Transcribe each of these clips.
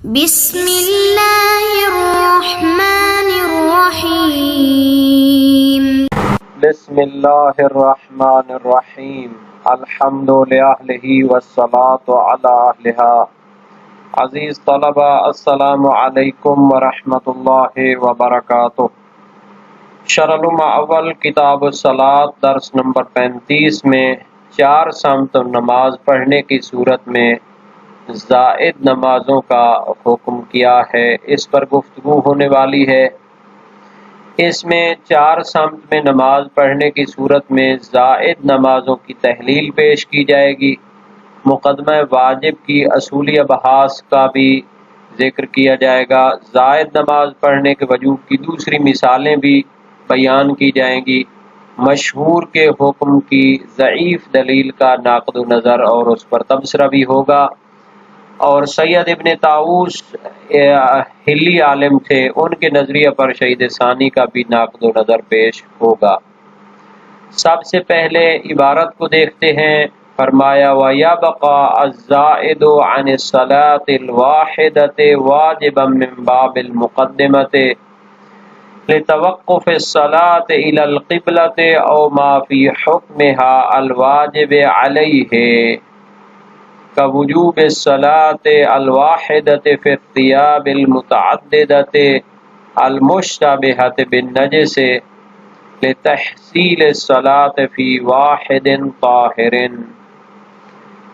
بسم اللہ الرحمن الرحیم بسم اللہ الرحمن الرحیم الحمد للہ والصلاة علی اہلہا۔ عزیز طلبہ، السلام علیکم ورحمۃ اللہ وبرکاتہ۔ شرح اول کتاب الصلاۃ درس نمبر 35 میں 4 سمت نماز پڑھنے کی صورت میں زائد نمازوں کا حکم کیا ہے، اس پر گفتگو ہونے والی ہے۔ اس میں 4 سمت میں نماز پڑھنے کی صورت میں زائد نمازوں کی تحلیل پیش کی جائے گی۔ مقدمہ واجب کی اصولی ابحاث کا بھی ذکر کیا جائے گا۔ زائد نماز پڑھنے کے وجوب کی دوسری مثالیں بھی بیان کی جائیں گی۔ مشہور کے حکم کی ضعیف دلیل کا نقد و نظر اور اس پر تبصرہ بھی ہوگا، اور سید ابن طاووس ہلی عالم تھے، ان کے نظریہ پر شہید ثانی کا بھی نقد و نظر پیش ہوگا۔ سب سے پہلے عبارت کو دیکھتے ہیں۔ فرمایا وَيَبْقَى الزَّائِدُ عَنِ الصَّلَاةِ الْوَاحِدَةِ وَاجِبًا مِّن بَابِ الْمُقَدِّمَةِ لِتَوَقُّفِ الصَّلَاةِ إِلَى الْقِبْلَةِ أَوْ مَا فِي حُكْمِهَا الْوَاجِبِ عَلَيْهِ كَوُجُوبِ الصَّلَاةِ الْوَاحِدَةِ فِي الثِّيَابِ الْمُتَعَدِّدَةِ الْمُشْتَبِهَةِ بِالنَّجْسِ لِتَحْصِيلِ الصَّلَاةِ فِي وَاحِدٍ طَاهِرٍ۔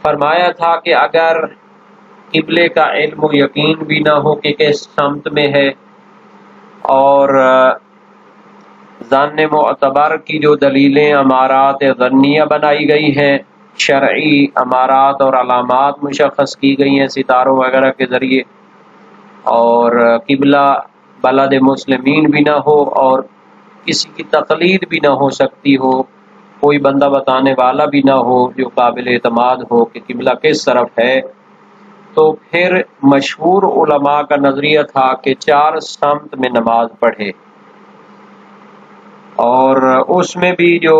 فرمایا تھا کہ اگر قبلے کا علم و یقین بھی نہ ہو کہ کس سمت میں ہے، اور ظن معتبر کی جو دلیلیں امارات ظنیہ بنائی گئی ہیں، شرعی امارات اور علامات مشخص کی گئی ہیں ستاروں وغیرہ کے ذریعے، اور قبلہ بلد مسلمین بھی نہ ہو اور کسی کی تقلید بھی نہ ہو سکتی ہو، کوئی بندہ بتانے والا بھی نہ ہو جو قابل اعتماد ہو کہ قبلہ کس طرف ہے، تو پھر مشہور علماء کا نظریہ تھا کہ 4 سمت میں نماز پڑھے، اور اس میں بھی جو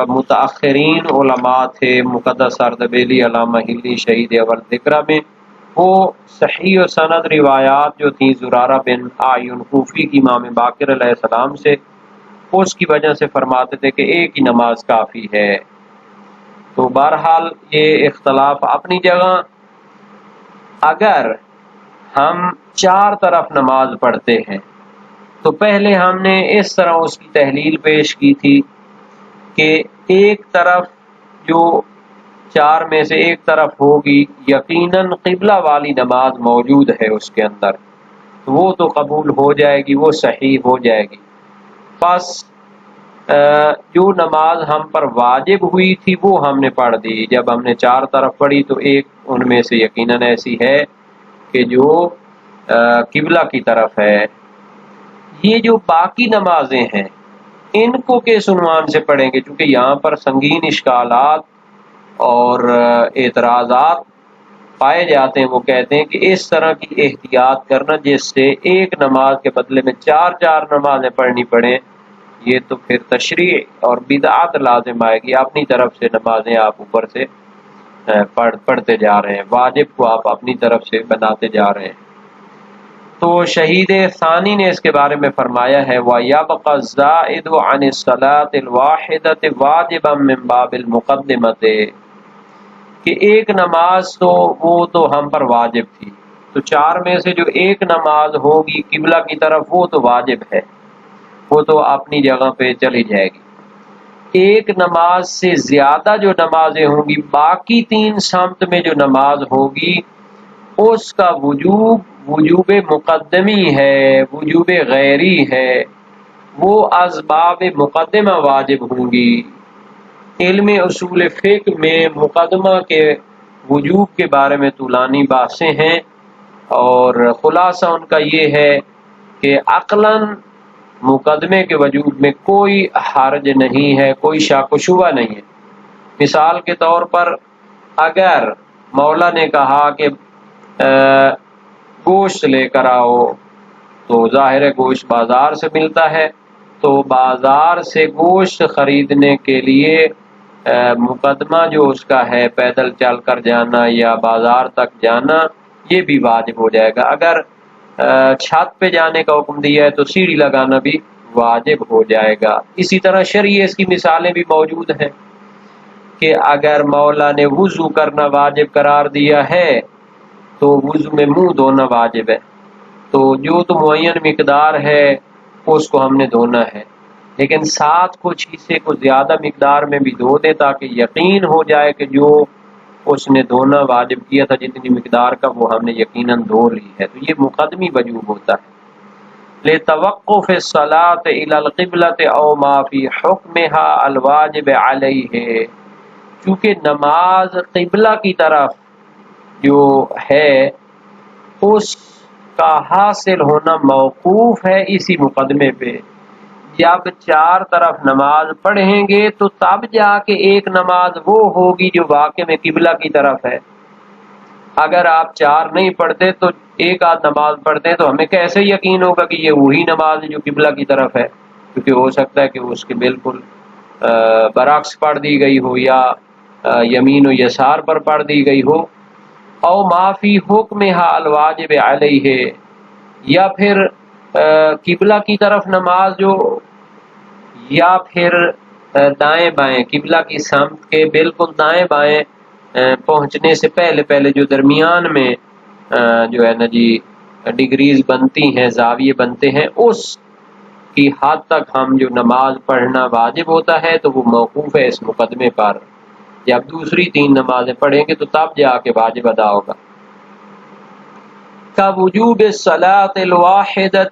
متاخرین علماء تھے، مقدس اردبیلی، علامہ ہلی، شہید اول ذکرہ میں، وہ صحیح و سند روایات جو تھیں زرارہ بن اعین کوفی کی امام باقر علیہ السلام سے، اس کی وجہ سے فرماتے تھے کہ ایک ہی نماز کافی ہے۔ تو بہرحال یہ اختلاف اپنی جگہ۔ اگر ہم 4 طرف نماز پڑھتے ہیں تو پہلے ہم نے اس طرح اس کی تحلیل پیش کی تھی کہ ایک طرف جو 4 میں سے ایک طرف ہوگی، یقیناً قبلہ والی نماز موجود ہے اس کے اندر، وہ تو قبول ہو جائے گی، وہ صحیح ہو جائے گی۔ پس جو نماز ہم پر واجب ہوئی تھی وہ ہم نے پڑھ دی۔ جب ہم نے 4 طرف پڑھی تو ایک ان میں سے یقیناً ایسی ہے کہ جو قبلہ کی طرف ہے۔ یہ جو باقی نمازیں ہیں ان کو کس عنوان سے پڑھیں گے؟ چونکہ یہاں پر سنگین اشکالات اور اعتراضات پائے جاتے ہیں۔ وہ کہتے ہیں کہ اس طرح کی احتیاط کرنا جس سے ایک نماز کے بدلے میں 4 نمازیں پڑھنی پڑیں، یہ تو پھر تشریع اور بدعت لازم آئے گی۔ اپنی طرف سے نمازیں آپ اوپر سے پڑھتے جا رہے ہیں، واجب کو آپ اپنی طرف سے بناتے جا رہے ہیں۔ تو شہید ثانی نے اس کے بارے میں فرمایا ہے وَيَبْقَى الزَّائِدُ عَنِ الصَّلَاةِ الْوَاحِدَةِ وَاجِبًا مِّن بَابِ الْمُقَدِّمَةِ، کہ ایک نماز تو وہ تو ہم پر واجب تھی، تو 4 میں سے جو ایک نماز ہوگی قبلہ کی طرف وہ تو واجب ہے، وہ تو اپنی جگہ پہ چلی جائے گی۔ ایک نماز سے زیادہ جو نمازیں ہوں گی، باقی 3 سمت میں جو نماز ہوگی اس کا وجوب مقدمی ہے، وجوب غیری ہے، وہ اسباب مقدمہ واجب ہوں گی۔ علم اصول فقہ میں مقدمہ کے وجوب کے بارے میں طولانی بحثیں ہیں، اور خلاصہ ان کا یہ ہے کہ عقلاً مقدمے کے وجوب میں کوئی حرج نہیں ہے، کوئی شک و شبہ نہیں ہے۔ مثال کے طور پر اگر مولا نے کہا کہ گوشت لے کر آؤ، تو ظاہر ہے گوشت بازار سے ملتا ہے، تو بازار سے گوشت خریدنے کے لیے مقدمہ جو اس کا ہے پیدل چل کر جانا یا بازار تک جانا، یہ بھی واجب ہو جائے گا۔ اگر چھت پہ جانے کا حکم دیا ہے تو سیڑھی لگانا بھی واجب ہو جائے گا۔ اسی طرح شرعی اس کی مثالیں بھی موجود ہیں کہ اگر مولا نے وضو کرنا واجب قرار دیا ہے تو وضو میں منہ دھونا واجب ہے، تو جو تو معین مقدار ہے اس کو ہم نے دھونا ہے، لیکن ساتھ کچھ حصے کو زیادہ مقدار میں بھی دھو دے تاکہ یقین ہو جائے کہ جو اس نے دھونا واجب کیا تھا جتنی مقدار کا وہ ہم نے یقیناً دھو لی ہے، تو یہ مقدمی وجوب ہوتا ہے۔ لِتَوَقُّفِ الصَّلَاةِ إِلَى الْقِبْلَةِ أَوْ مَا فِي حُكْمِهَا الْوَاجِبِ عَلَيْهِ، چونکہ نماز قبلہ کی طرف جو ہے اس کا حاصل ہونا موقوف ہے اسی مقدمے پہ۔ جب چار طرف نماز پڑھیں گے تو تب جا کے ایک نماز وہ ہوگی جو واقع میں قبلہ کی طرف ہے۔ اگر آپ چار نہیں پڑھتے تو ایک آدھ نماز پڑھتے ہیں تو ہمیں کیسے یقین ہوگا کہ یہ وہی نماز ہے جو قبلہ کی طرف ہے، کیونکہ ہو سکتا ہے کہ اس کے بالکل برعکس پڑھ دی گئی ہو یا یمین و یسار پر پڑھ دی گئی ہو۔ او معافی حکمہا الواجب علیہ، یا پھر قبلہ کی طرف نماز جو، یا پھر دائیں بائیں قبلہ کی سمت کے بالکل دائیں بائیں پہنچنے سے پہلے پہلے جو درمیان میں جو ہے نا جی ڈگریز بنتی ہیں، زاویے بنتے ہیں، اس کی حد تک ہم جو نماز پڑھنا واجب ہوتا ہے تو وہ موقوف ہے اس مقدمے پر۔ جب دوسری تین نمازیں پڑھیں گے تو تب جا کے واجب ادا ہوگا۔ كوجوب الصلاة الواحدة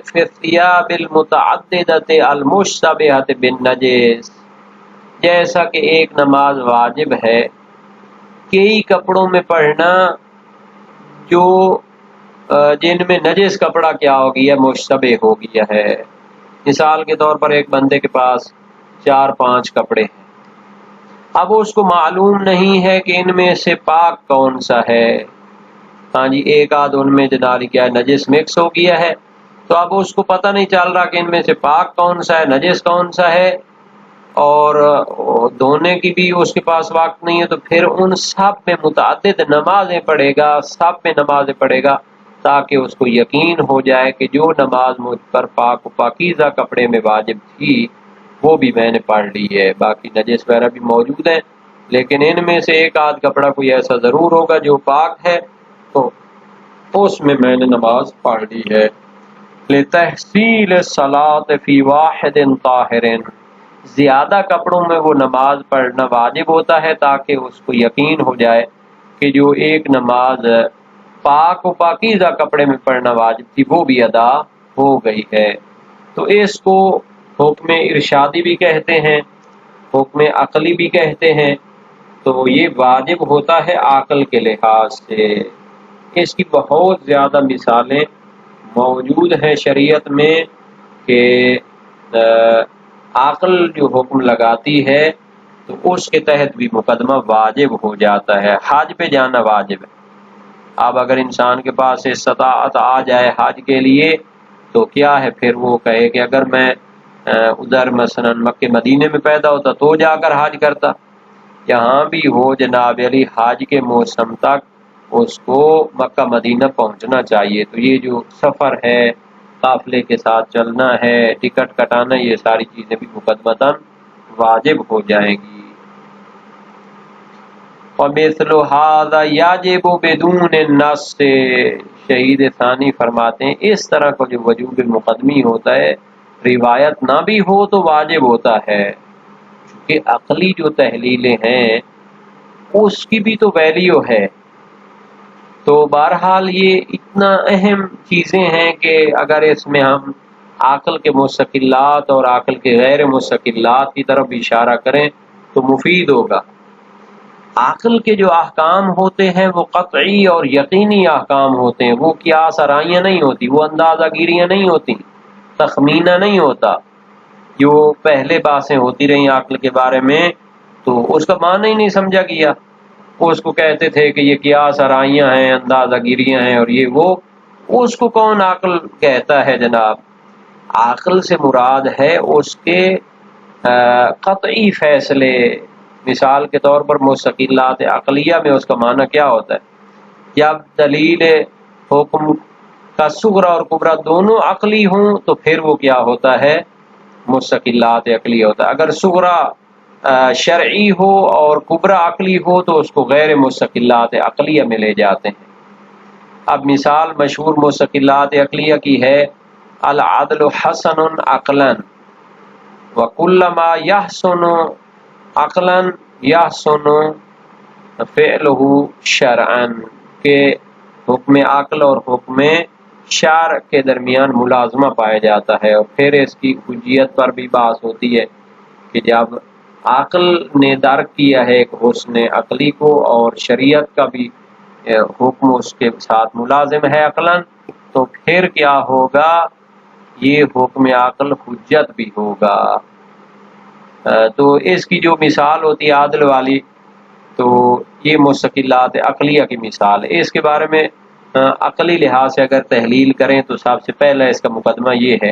في الثياب المتعددة المشتبهة بالنجس، جیسا کہ ایک نماز واجب ہے کئی کپڑوں میں پڑھنا جو جن میں نجس کپڑا کیا ہو گیا، مشتبہ ہو گیا ہے۔ مثال کے طور پر ایک بندے کے پاس 4-5 کپڑے ہیں، اب اس کو معلوم نہیں ہے کہ ان میں سے پاک کون سا ہے، ہاں جی ایک آدھ ان میں جناری کیا ہے نجس مکس ہو گیا ہے، تو اب اس کو پتہ نہیں چل رہا کہ ان میں سے پاک کون سا ہے نجس کون سا ہے، اور دھونے کی بھی اس کے پاس وقت نہیں ہے، تو پھر ان سب میں متعدد نمازیں پڑھے گا، سب میں نمازیں پڑھے گا تاکہ اس کو یقین ہو جائے کہ جو نماز مجھ پر پاک و پاکیزہ کپڑے میں واجب تھی وہ بھی میں نے پڑھ لی ہے، باقی نجس وغیرہ بھی موجود ہیں لیکن ان میں سے ایک آدھ کپڑا کوئی ایسا ضرور ہوگا جو پاک ہے تو اس میں میں نے نماز پڑھ لی ہے۔ لِتَحْصِيلِ الصَّلَاةِ فِي وَاحِدٍ طَاهِرٍ، زیادہ کپڑوں میں وہ نماز پڑھنا واجب ہوتا ہے تاکہ اس کو یقین ہو جائے کہ جو ایک نماز پاک و پاکیزہ کپڑے میں پڑھنا واجب تھی وہ بھی ادا ہو گئی ہے۔ تو اس کو حکم ارشادی بھی کہتے ہیں، حکم عقلی بھی کہتے ہیں، تو یہ واجب ہوتا ہے عقل کے لحاظ سے۔ اس کی بہت زیادہ مثالیں موجود ہیں شریعت میں کہ عقل جو حکم لگاتی ہے تو اس کے تحت بھی مقدمہ واجب ہو جاتا ہے۔ حج پہ جانا واجب ہے، اب اگر انسان کے پاس استطاعت آ جائے حج کے لیے تو کیا ہے، پھر وہ کہے کہ اگر میں ادھر مثلا مکہ مدینے میں پیدا ہوتا تو جا کر حج کرتا، یہاں بھی ہو جناب علی حج کے موسم تک اس کو مکہ مدینہ پہنچنا چاہیے، تو یہ جو سفر ہے قافلے کے ساتھ چلنا ہے ٹکٹ کٹانا، یہ ساری چیزیں بھی مقدمتاً واجب ہو جائیں گی۔ وَمِثْلُ هَذَا يَجِبُ بِدُونِ النَّصِّ، شہید ثانی فرماتے ہیں اس طرح کا جو وجوب مقدمی ہوتا ہے روایت نہ بھی ہو تو واجب ہوتا ہے، کیونکہ عقلی جو تحلیلیں ہیں اس کی بھی تو ویلیو ہے، تو بہرحال یہ اتنا اہم چیزیں ہیں کہ اگر اس میں ہم عقل کے مستقلات اور عقل کے غیر مستقلات کی طرف اشارہ کریں تو مفید ہوگا۔ عقل کے جو احکام ہوتے ہیں وہ قطعی اور یقینی احکام ہوتے ہیں، وہ قیاس آرائیاں نہیں ہوتی، وہ اندازہ گیریاں نہیں ہوتی، تخمینہ نہیں ہوتا۔ جو پہلے باتیں ہوتی رہی عقل کے بارے میں تو اس کا معنی ہی نہیں سمجھا گیا، اس کو کہتے تھے کہ یہ قیاس آرائیاں ہیں، اندازہ گیریاں ہیں اور یہ وہ، اس کو کون عقل کہتا ہے جناب؟ عقل سے مراد ہے اس کے قطعی فیصلے۔ مثال کے طور پر مستقلات عقلیہ میں اس کا معنی کیا ہوتا ہے؟ جب دلیل حکم کا صغرا اور کبرا دونوں عقلی ہوں تو پھر وہ کیا ہوتا ہے؟ مستقلات عقلی ہوتا ہے۔ اگر صغرا شرعی ہو اور کبرا عقلی ہو تو اس کو غیر مستقلات عقلیہ میں لے جاتے ہیں۔ اب مثال مشہور مستقلات عقلیہ کی ہے، العدل حسن عقلا وکلما یحسن عقلا یحسن فعلہ شرعا، کہ حکم عقل اور حکم شرع کے درمیان ملازمہ پایا جاتا ہے، اور پھر اس کی حجیت پر بھی بحث ہوتی ہے کہ جب عقل نے درک کیا ہے ایک حسن عقلی کو اور شریعت کا بھی حکم اس کے ساتھ ملازم ہے عقلاً، تو پھر کیا ہوگا؟ یہ حکم عقل حجت بھی ہوگا۔ تو اس کی جو مثال ہوتی ہے عادل والی، تو یہ مستقلات عقلیہ کی مثال ہے۔ اس کے بارے میں عقلی لحاظ سے اگر تحلیل کریں تو سب سے پہلا اس کا مقدمہ یہ ہے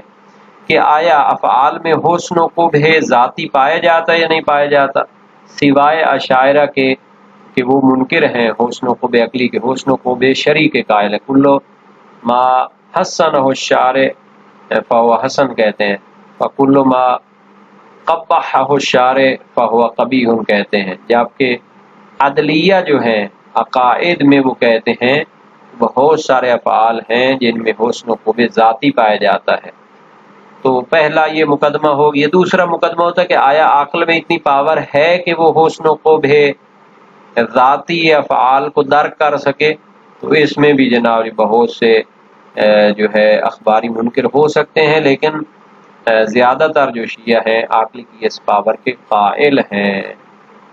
کہ آیا افعال میں حسن و قبح ذاتی پایا جاتا ہے یا نہیں پایا جاتا؟ سوائے اشاعرہ کے کہ وہ منکر ہیں حسن و قبح عقلی کے، حسن و قبح شرعی کے قائل ہیں، کلو ما حسن الشارع فہو حسن کہتے ہیں، وکل ما قبح الشارع فہو قبیح کہتے ہیں، جبکہ عدلیہ جو ہیں عقائد میں وہ کہتے ہیں بہت سارے افعال ہیں جن میں حسن و قبح ذاتی پایا جاتا ہے۔ تو پہلا یہ مقدمہ ہو گیا۔ دوسرا مقدمہ ہوتا ہے کہ آیا عقل میں اتنی پاور ہے کہ وہ حسن و قبح ذاتی افعال کو درک کر سکے؟ تو اس میں بھی جناب بہت سے جو ہے اخباری منکر ہو سکتے ہیں، لیکن زیادہ تر جو شیعہ ہیں عقل کی اس پاور کے قائل ہیں،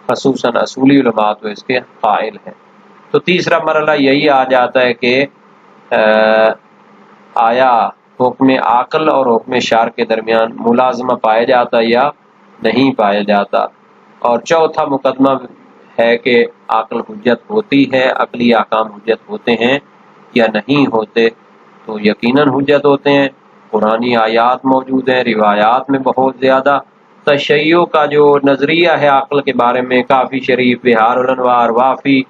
خصوصاً اصولی علماء تو اس کے قائل ہیں۔ تو تیسرا مرحلہ یہی آ جاتا ہے کہ آیا حکم عقل اور حکم شرع کے درمیان ملازمہ پایا جاتا یا نہیں پایا جاتا۔ اور چوتھا مقدمہ ہے کہ عقل حجت ہوتی ہے، عقلی احکام حجت ہوتے ہیں یا نہیں ہوتے؟ تو یقیناً حجت ہوتے ہیں، قرآنی آیات موجود ہیں، روایات میں بہت زیادہ تشیع کا جو نظریہ ہے عقل کے بارے میں، کافی شریف، بہار الانوار، وافی،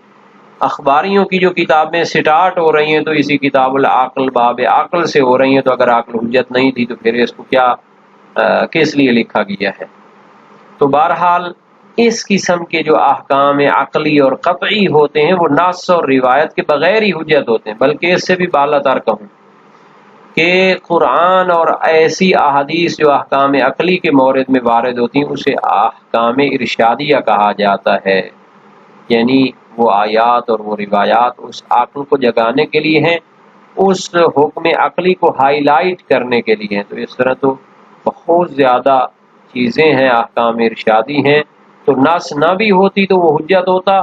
اخباریوں کی جو کتابیں سٹارٹ ہو رہی ہیں تو اسی کتاب العقل باب عقل سے ہو رہی ہیں، تو اگر عقل حجت نہیں تھی تو پھر اس کو کیا کس لیے لکھا گیا ہے؟ تو بہرحال اس قسم کے جو احکام عقلی اور قطعی ہوتے ہیں وہ نص اور روایت کے بغیر ہی حجت ہوتے ہیں، بلکہ اس سے بھی بالا تر کہوں کہ قرآن اور ایسی احادیث جو احکام عقلی کے مورد میں وارد ہوتی ہیں اسے احکام ارشادیہ کہا جاتا ہے، یعنی وہ آیات اور وہ روایات اس عقل کو جگانے کے لیے ہیں، اس حکم عقلی کو ہائی لائٹ کرنے کے لیے ہیں۔ تو اس طرح تو بہت زیادہ چیزیں ہیں احکام ارشادی ہیں، تو نص نہ بھی ہوتی تو وہ حجت ہوتا،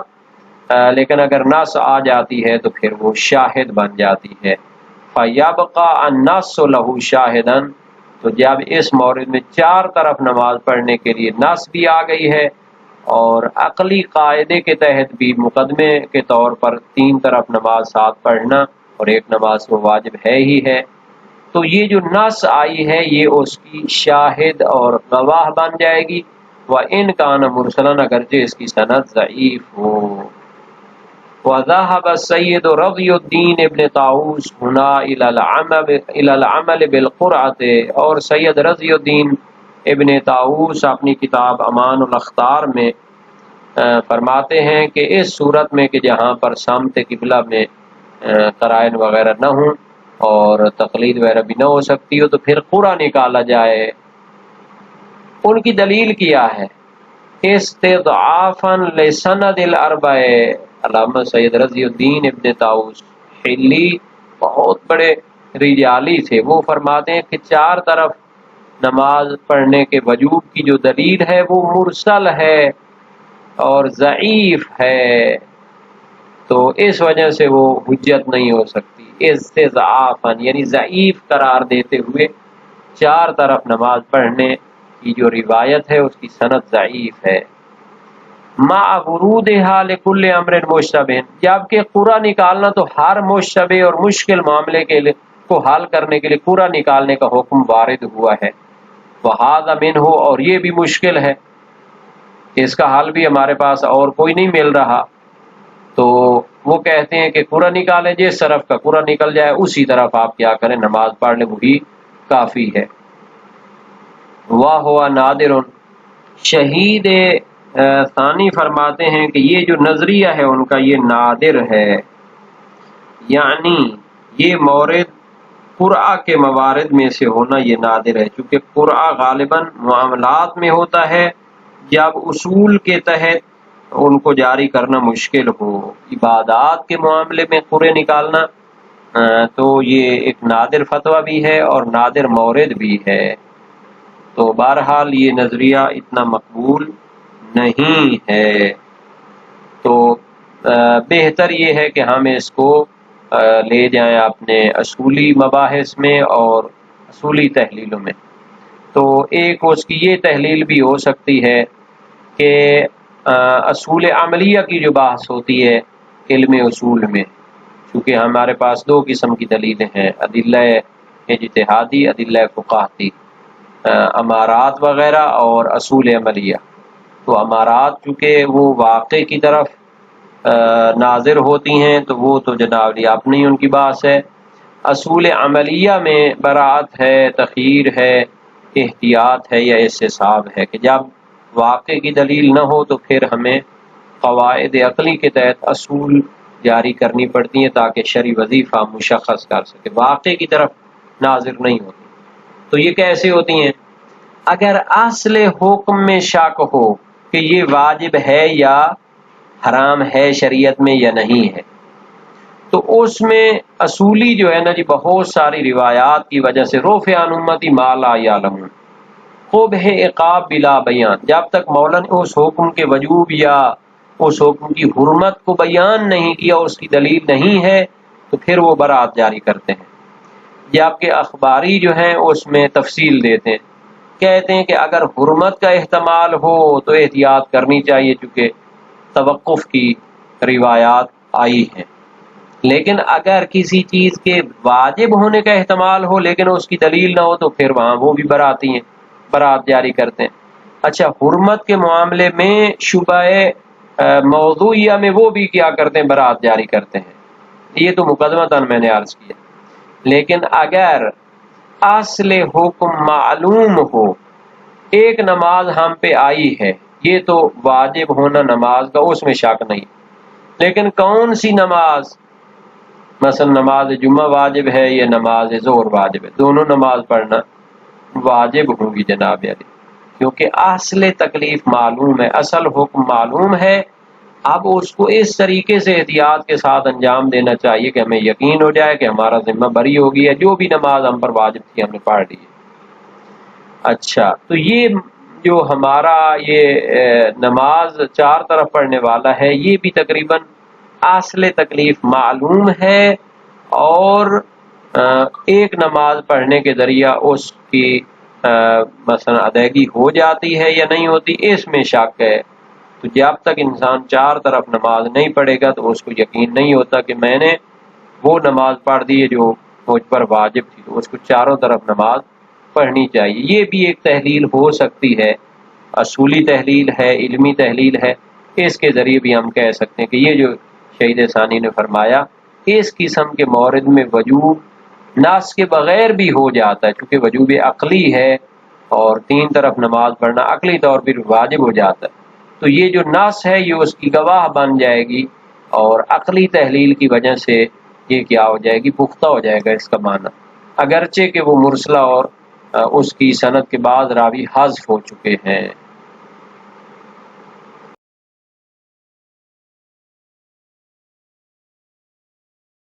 لیکن اگر نص آ جاتی ہے تو پھر وہ شاہد بن جاتی ہے۔ فَيَبْقَى النَّصُّ لَهُ شَاهِدًا، تو جب اس مورد میں چار طرف نماز پڑھنے کے لیے نص بھی آ گئی ہے اور عقلی قاعدے کے تحت بھی مقدمے کے طور پر تین طرف نماز ساتھ پڑھنا اور ایک نماز کو واجب ہے ہی ہے، تو یہ جو نص آئی ہے یہ اس کی شاہد اور گواہ بن جائے گی، وَإِنْ كَانَ مُرْسَلًا، اگرچہ اس کی سند ضعیف ہو۔ وَذَهَبَ السَّيِّدُ رَضِيُّ الدِّينِ ابن طاؤوس هنا إلى العمل بالقرعة، اور سید رضی الدین ابن طاؤوس اپنی کتاب امان الاخطار میں فرماتے ہیں کہ اس صورت میں کہ جہاں پر سمت قبلہ میں قرائن وغیرہ نہ ہوں اور تقلید وغیرہ بھی نہ ہو سکتی ہو تو پھر قرعہ نکالا جائے۔ ان کی دلیل کیا ہے؟ استضعافا لسند الاربع، علامہ سید رضی الدین ابن طاؤوس حلی بہت بڑے رجالی تھے، وہ فرماتے ہیں کہ چار طرف نماز پڑھنے کے وجوب کی جو دلیل ہے وہ مرسل ہے اور ضعیف ہے، تو اس وجہ سے وہ حجت نہیں ہو سکتی۔ استضعافا یعنی ضعیف قرار دیتے ہوئے چار طرف نماز پڑھنے کی جو روایت ہے اس کی سند ضعیف ہے۔ مع ورودها لكل امر مشتبہ، جبکہ قرعہ نکالنا تو ہر مشتبہ اور مشکل معاملے کو حل کرنے کے لیے قرعہ نکالنے کا حکم وارد ہوا ہے۔ وہذا منہ، اور یہ بھی مشکل ہے، اس کا حل بھی ہمارے پاس اور کوئی نہیں مل رہا، تو وہ کہتے ہیں کہ قرآن نکالے، جس طرف کا قرآن نکل جائے اسی طرف آپ کیا کریں نماز پڑھ لیں، وہی کافی ہے۔ واہ ہوا نادر، شہید ثانی فرماتے ہیں کہ یہ جو نظریہ ہے ان کا یہ نادر ہے، یعنی یہ مورد قرآ کے موارد میں سے ہونا یہ نادر ہے، چونکہ قرآ غالباً معاملات میں ہوتا ہے جب اصول کے تحت ان کو جاری کرنا مشکل ہو، عبادات کے معاملے میں قرآن نکالنا تو یہ ایک نادر فتویٰ بھی ہے اور نادر مورد بھی ہے۔ تو بہرحال یہ نظریہ اتنا مقبول نہیں ہے، تو بہتر یہ ہے کہ ہم اس کو لے جائیں اپنے اصولی مباحث میں اور اصولی تحلیلوں میں۔ تو ایک اس کی یہ تحلیل بھی ہو سکتی ہے کہ اصول عملیہ کی جو بحث ہوتی ہے علم اصول میں، چونکہ ہمارے پاس دو قسم کی دلیلیں ہیں، ادلہ اجتہادی، ادلہ فقاہتی، امارات وغیرہ اور اصول عملیہ۔ تو امارات چونکہ وہ واقع کی طرف ناظر ہوتی ہیں تو وہ تو جناب اپنی ان کی بات ہے۔ اصول عملیہ میں براعت ہے، تخییر ہے، احتیاط ہے یا استصحاب ہے کہ جب واقع کی دلیل نہ ہو تو پھر ہمیں قواعد عقلی کے تحت اصول جاری کرنی پڑتی ہیں تاکہ شرعی وظیفہ مشخص کر سکے، واقع کی طرف ناظر نہیں ہوتی۔ تو یہ کیسے ہوتی ہیں؟ اگر اصل حکم میں شک ہو کہ یہ واجب ہے یا حرام ہے شریعت میں یا نہیں ہے، تو اس میں اصولی جو ہے نا جی بہت ساری روایات کی وجہ سے رفع عن امتی ما لا یعلمون، قبح عقاب بلا بیان، جب تک مولا نے اس حکم کے وجوب یا اس حکم کی حرمت کو بیان نہیں کیا، اس کی دلیل نہیں ہے، تو پھر وہ برات جاری کرتے ہیں۔ جبکہ اخباری جو ہیں اس میں تفصیل دیتے ہیں، کہتے ہیں کہ اگر حرمت کا احتمال ہو تو احتیاط کرنی چاہیے چونکہ توقف کی روایات آئی ہیں، لیکن اگر کسی چیز کے واجب ہونے کا احتمال ہو لیکن اس کی دلیل نہ ہو تو پھر وہاں وہ بھی براتی ہیں، برات جاری کرتے ہیں۔ اچھا، حرمت کے معاملے میں شبہ موضوعیہ میں وہ بھی کیا کرتے ہیں؟ برات جاری کرتے ہیں۔ یہ تو مقدمتاً میں نے عرض کیا، لیکن اگر اصل حکم معلوم ہو، ایک نماز ہم پہ آئی ہے، یہ تو واجب ہونا نماز کا اس میں شک نہیں، لیکن کون سی نماز، مثلا نماز جمعہ واجب ہے یا نماز ظہر واجب ہے، دونوں نماز پڑھنا واجب ہوگی جناب علی، کیونکہ اصل تکلیف معلوم ہے، اصل حکم معلوم ہے۔ اب اس کو اس طریقے سے احتیاط کے ساتھ انجام دینا چاہیے کہ ہمیں یقین ہو جائے کہ ہمارا ذمہ بری ہو گیا ہے، جو بھی نماز ہم پر واجب تھی ہم نے پڑھ لی ہے۔ اچھا، تو یہ جو ہمارا یہ نماز چار طرف پڑھنے والا ہے، یہ بھی تقریباً اصل تکلیف معلوم ہے، اور ایک نماز پڑھنے کے ذریعہ اس کی مثلا ادائیگی ہو جاتی ہے یا نہیں ہوتی، اس میں شک ہے۔ تو جب تک انسان چار طرف نماز نہیں پڑھے گا تو اس کو یقین نہیں ہوتا کہ میں نے وہ نماز پڑھ دی ہے جو مجھ پر واجب تھی، تو اس کو چاروں طرف نماز پڑھنی چاہیے۔ یہ بھی ایک تحلیل ہو سکتی ہے، اصولی تحلیل ہے، علمی تحلیل ہے، اس کے ذریعے بھی ہم کہہ سکتے ہیں کہ یہ جو شہید ثانی نے فرمایا اس قسم کے مورد میں وجوب نص کے بغیر بھی ہو جاتا ہے، چونکہ وجوب عقلی ہے اور تین طرف نماز پڑھنا عقلی طور پر واجب ہو جاتا ہے، تو یہ جو نص ہے یہ اس کی گواہ بن جائے گی، اور عقلی تحلیل کی وجہ سے یہ کیا ہو جائے گی؟ پختہ ہو جائے گا اس کا معنی، اگرچہ کہ وہ مرسلہ اور اس کی سند کے بعد راوی حذف ہو چکے ہیں۔